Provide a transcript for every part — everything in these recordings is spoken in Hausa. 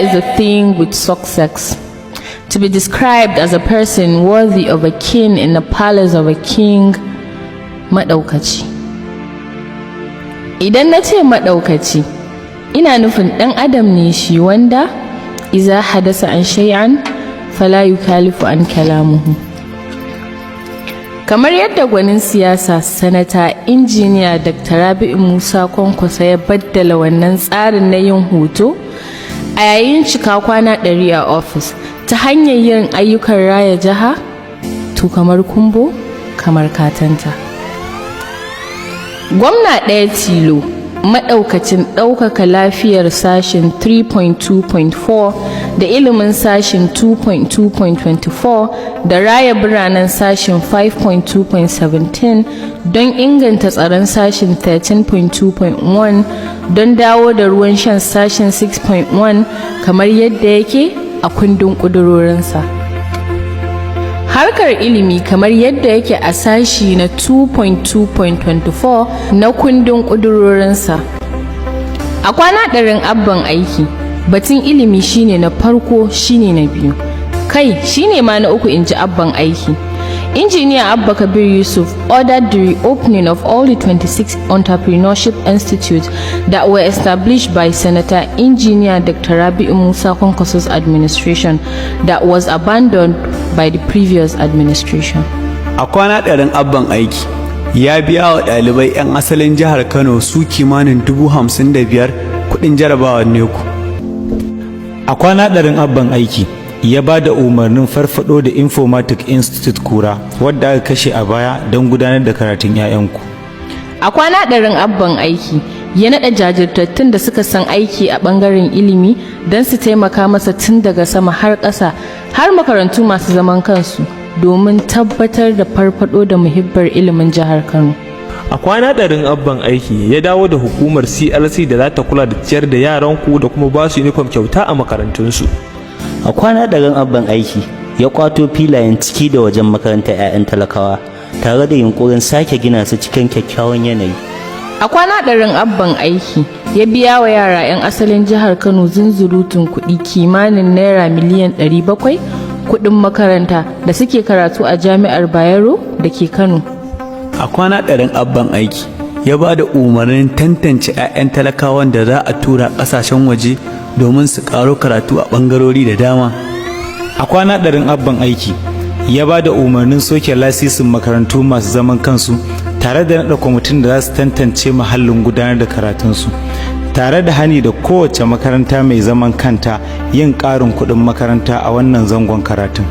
is a thing with success, to be described as a person worthy of a king in the palace of a king. Maɗaukaci. Idan na ce maɗaukaci, ina nufin ɗan adam ne shi wanda iza hadasa an shay'an fala yukalifu an kalamuhu. Kamar yadda gwanin siyasa sanata injiniya Dr. Rabi'u Musa Kwankwaso ya baddala wannan tsarin na yin hoto a yayin cika kwana 100 a ofis ta hanyar yin ayyukan raya jiha, to kamar kumbo kamar katanta. Gwamna ɗaya tilo maɗaukacin ɗaukaka lafiyar sashen 3.2.4 da ilimin sashen 2.2.24 da raya biranen sashen 5.2.17 don inganta tsaron sashen 13.2.1 don dawo da ruwan shan sashen 6.1 kamar yadda yake a kundin ƙudurorinsa. Harkar ilimi kamar yadda yake a sashi na 2.2.24 na kundin ƙudurorinsa. A kwana ɗarin abban aiki, batun ilimi shine na farko, shine na biyu, kai shine ma na uku, inji abban aiki. Engineer Abba Kabir Yusuf ordered the reopening of all the 26 entrepreneurship institutes that were established by Senator Engineer Dr. Rabi'u Musa Kwankwaso's administration that was abandoned by the previous administration. A kwana ɗarin abban aiki ya biya wa ɗalibai 'yan asalin jihar Kano su kimanin 55,000 kuɗin jarabawar NECO. A kwana ɗarin abban aiki ya ba da umarnin farfado da Informatic Institute Kura wadda aka kashe a baya don gudanar da karatun 'ya'yanku. A kwana ɗarin abban aiki ya naɗa jajirtattun da suka san aiki a ɓangaren ilimi don su taimaka masa tun daga sama har ƙasa har makarantu masu zaman kansu domin tabbatar da farfado da muhibbar ilimin jihar Kano. A kwana ɗarin abban aiki ya dawo da hukumar CLC da za ta kula da ciyar da yaranku da kuma ba su uniform kyauta a makarantunsu. A kwana ɗarin abban aiki ya kwato filayen ciki da wajen makarantar 'ya'yan talakawa tare da yunkurin sake gina su cikin kyakkyawan yanayi. A kwana ɗarin abban aiki ya biya wa yara 'yan asalin jihar Kano zunzurutun kuɗi kimanin naira miliyan 700 kuɗin makaranta da suke karatu a jami'ar Bayero da ke Kano. A kwana ɗarin abban aiki ya ba da umarnin tantance 'ya'yan talakawan da za a tura ƙasashen waje domin su ƙaro karatu a ɓangarori da dama. A kwana ɗarin abban aiki ya ba da umarnin soke lasisin makarantu masu zaman kansu tare da naɗa kwamitin da za su tantance mahallin gudanar da karatunsu, tare da hani da kowace makaranta mai zaman kanta yin ƙarin kuɗin makaranta a wannan zangon karatun.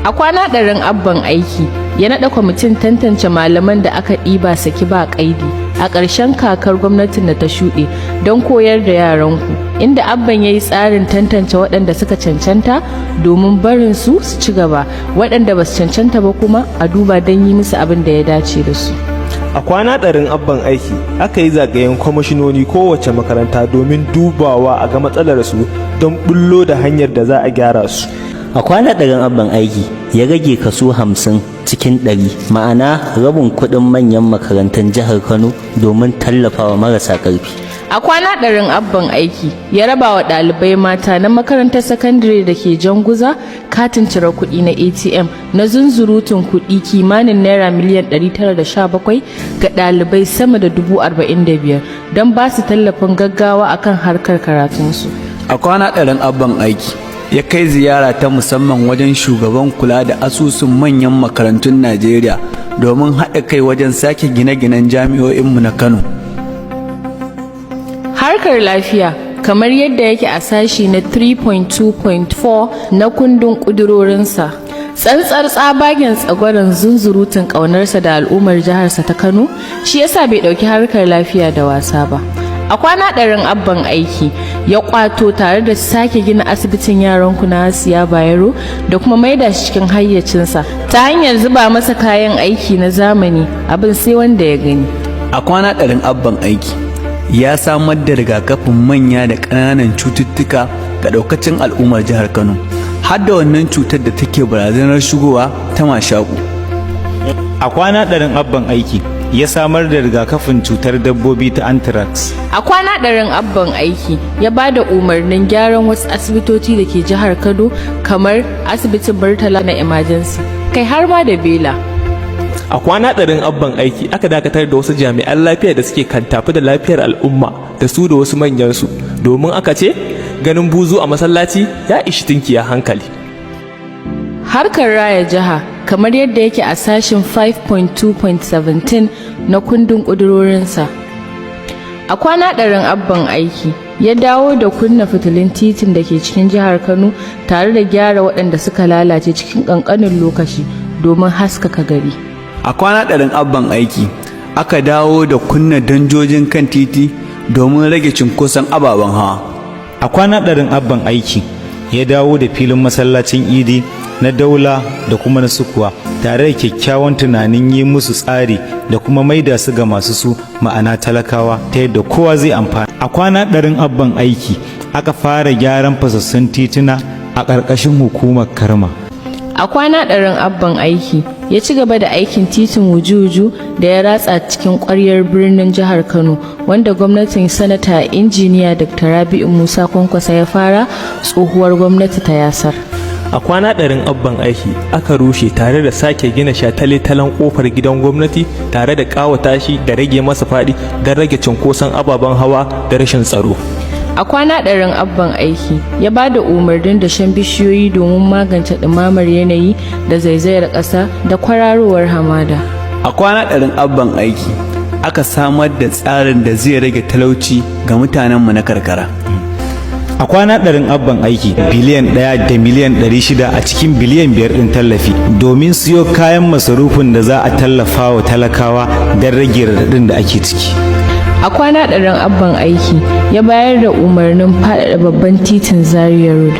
A kwana ɗarin abban aiki ya naɗa kwamitin tantance malaman da aka ɗiba saki ba ƙaidi a ƙarshen kakar gwamnatin da ta shuɗe don koyar da yaranku, inda abban ya yi tsarin tantance waɗanda suka cancanta domin barin su ci gaba, waɗanda ba su cancanta ba kuma a duba don yi musu abin da ya dace da su. A kwana ɗarin abban aiki aka yi zagayen kwamishinoni kowace makaranta domin dubawa a ga matsalarsu don bullo da hanyar da za a gyara su. A kwana ɗarin abban aiki ya rage kaso 50 cikin 100, ma'ana rabin kuɗin manyan makarantun jihar Kano domin tallafawa marasa ƙarfi. A kwana ɗarin abban aiki ya raba wa ɗalibai mata na makarantar sakandare da ke Janguza katin cire kuɗi na ATM na zunzurutun kuɗi kimanin naira miliyan 917 ga ɗalibai sama da 45,000 don ba su tallafin gaggawa akan harkar karatunsu. A kwana ɗarin abban aiki ya kai ziyara ta musamman wajen shugaban kula da asusun manyan makarantun Najeriya domin haɗa kai wajen sake gine-ginen jami'o'inmu na Kano. Harkar lafiya kamar yadda yake a sashi na 3.2.4 na kundin ƙudurorinsa. Tsantsar tsabagen tsagwaron zunzurutun ƙaunarsa da al'ummar jiharsa ta Kano shi yasa bai ɗauki harkar lafiya da wasa ba. A kwana ɗarin abban aiki ya kwato tare da sake gina asibitin yaranku na Hasiya Bayero da kuma maida shi cikin hayyacinsa ta hanyar zuba masa kayan aiki na zamani, abin sai wanda ya gani. A kwana ɗarin abban aiki ya samar da rigakafin manya da ƙananan cututtuka ga ɗaukacin al'ummar jihar Kano, har da wannan cutar da take barazanar shigowa ta mashaƙu. A kwana ɗarin abban aiki ya samar da rigakafin cutar dabbobi ta anthrax. A kwana ɗarin abban aiki ya ba da umarnin gyaran wasu asibitoci da ke jihar Kano kamar asibitin Murtala na emergency kai har ma da Bela. A kwana ɗarin abban aiki aka dakatar da wasu jami'an lafiya da suke kantafi da lafiyar al'umma da su da wasu manyansu domin aka ce ganin buzu a masallaci ya ishi tinkiya hankali. Harkar raya jiha kamar yadda yake a sashen 5.2.17 na kundin ƙudurorinsa. A kwana ɗarin abban aiki ya dawo da kunna fitilun titin da ke cikin jihar Kano tare da gyara waɗanda suka lalace cikin ƙanƙanin lokaci domin haskaka gari. A kwana ɗarin abban aiki aka dawo da kunna danjojin kan titi domin rage cunkoson ababen hawa. A kwana ɗarin abban aiki ya dawo da filin masallacin idi na daula da kuma na sukuwa tare da kyakkyawan tunanin yi musu tsari da kuma maida su ga masu su ma'ana talakawa ta yadda kowa zai amfana. A kwana ɗarin abban aiki aka fara gyaran fasassun tituna a ƙarƙashin hukumar karma. A kwana ɗarin abban aiki ya ci gaba da aikin titin wuju-wuju da ya ratsa cikin ƙwaryar birnin jihar Kano wanda gwamnatin sanata injiniya Dr. Rabi'u Musa Kwankwasa ya fara tsohuwar gwamnati ta yasar. A kwana ɗarin abban aiki aka rushe tare da sake gina shataletalen ƙofar gidan gwamnati tare da ƙawata shi da rage masa faɗi don rage cunkoson ababen hawa da rashin tsaro. A kwana ɗarin abban aiki ya ba da umarnin dashen bishiyoyi domin magance ɗumamar yanayi da zaizayar ƙasa da kwararowar hamada. A kwana ɗarin abban aiki aka samar da tsarin da zai rage talauci ga mutanenmu na karkara. A kwana ɗarin abban aiki biliyan 1 da miliyan 600 a cikin biliyan 5 ɗin tallafi domin siyo kayan masarufin da za a tallafa wa talakawa don rage raɗaɗin da ake ciki. A kwana ɗarin abban aiki ya bayar da umarnin faɗaɗa babban titin Zaria Road.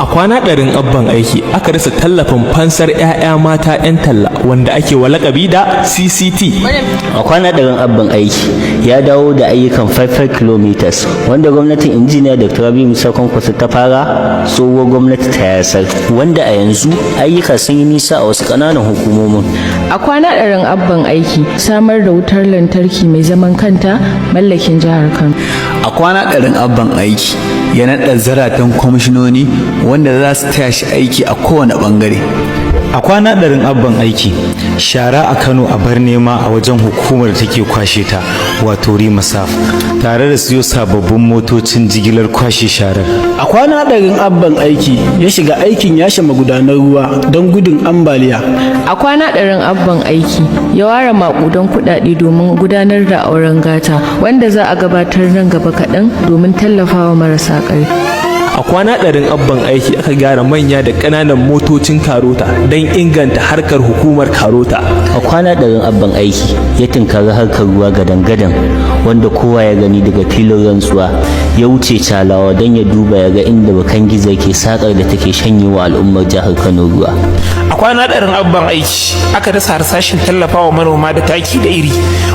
A kwana ɗarin abban aiki aka rasa tallafin fansar 'ya'ya mata 'yan talla wanda ake wa lakabi da CCT. A kwana ɗarin abban aiki ya dawo da ayyukan 5 kilometers wanda gwamnatin injiniya Dr. Rabi'u Musa Kwankwasa ta fara tsohuwar gwamnati ta yasar wanda a yanzu ayyuka sun yi nisa a wasu ƙananan hukumomin. A kwana ɗarin abban aiki samar da wutar lantarki mai zaman kanta mallakin jihar Kano. A kwana ɗarin abban aiki ya naɗa zaratan kwamishinoni wanda za su taya shi aiki a kowane ɓangare. A kwana ɗarin abban aiki shara a Kano a bar nema a wajen hukumar da take kwashe ta wato Rimasaf tare da siyo sababbin motocin jigilar kwashe sharar. A kwana ɗarin abban aiki ya shiga aikin yashe magudanar ruwa don gudun ambaliya. A kwana ɗarin abban aiki ya ware maƙudan kuɗaɗe domin gudanar da auren gata wanda za a gabatar nan gaba kaɗan domin tallafawa marasa ƙarfi. A kwana ɗarin abban aiki aka gyara manya da ƙananan motocin karota don inganta harkar hukumar karota. A kwana ɗarin abban aiki ya tunkari harkar ruwa gadan-gadan wanda kowa ya gani daga filin rantsuwa ya wuce calawa don ya duba ya ga inda bakan gizo ke sakar da take shanyewa al'ummar jihar Kano ruwa. A kwana ɗarin abban aiki aka dasa harsashin tallafawa manoma da taki da iri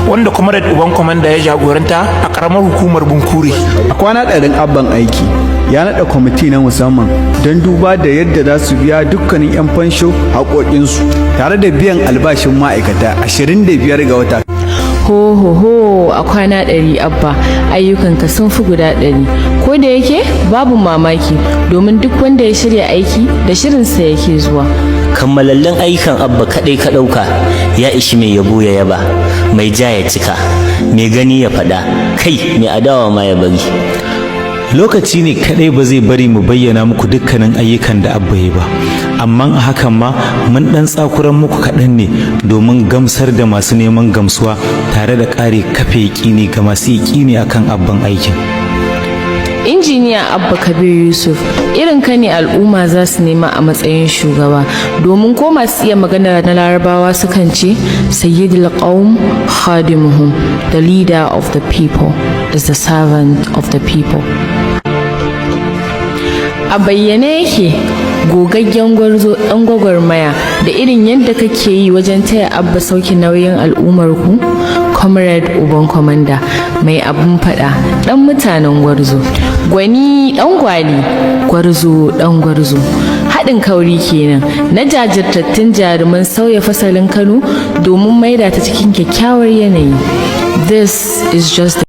wanda kuma da uban kwamanda ya jagoranta a ƙaramar hukumar Bunkure. A kwana ɗarin abban aiki ya naɗa kwamiti na musamman don duba da yadda za su biya dukkanin 'yan fansho haƙoƙinsu tare da biyan albashin ma'aikata 25 ga wata. Ho a kwana ɗari abba ayyukanka sun fi guda 100 ko da yake babu mamaki domin duk wanda ya shirya aiki da shirinsa yake zuwa. Kammalallin ayyukan abba kaɗai ka ɗauka ya ishi mai yabo ya yaba mai ja ya cika mai gani ya faɗa kai mai adawa ma ya bari. Lokaci ne kadai ba zai bari mu bayyana muku dukkanin ayyukan da abba ya ba amma a hakan ma mun dan tsakuran muku kaɗan ne domin gamsar da masu neman gamsuwa tare da ƙare kafe yaƙini ga masu yaƙini akan abban aikin. Injiniya Abba Kabir Yusuf irin ka ne al'umma za su nema a matsayin shugaba domin ko masu iya magana na larabawa sukan ce sayyidul qaum khadimuhum, the leader of the people is the servant of the people. A bayyane yake gogaggen gwarzo ɗan gwagwarmaya da irin yadda kake yi wajen taya abba sauke nauyin al'ummar ku. Comrade uban kwamanda mai abun fada dan mutanen gwarzo, gwani dan gwali, gwarzo dan gwarzo, haɗin haɗin kauri kenan na jajirtattun jaruman sauya fasalin Kano domin maida ta cikin kyakkyawar yanayi. This is just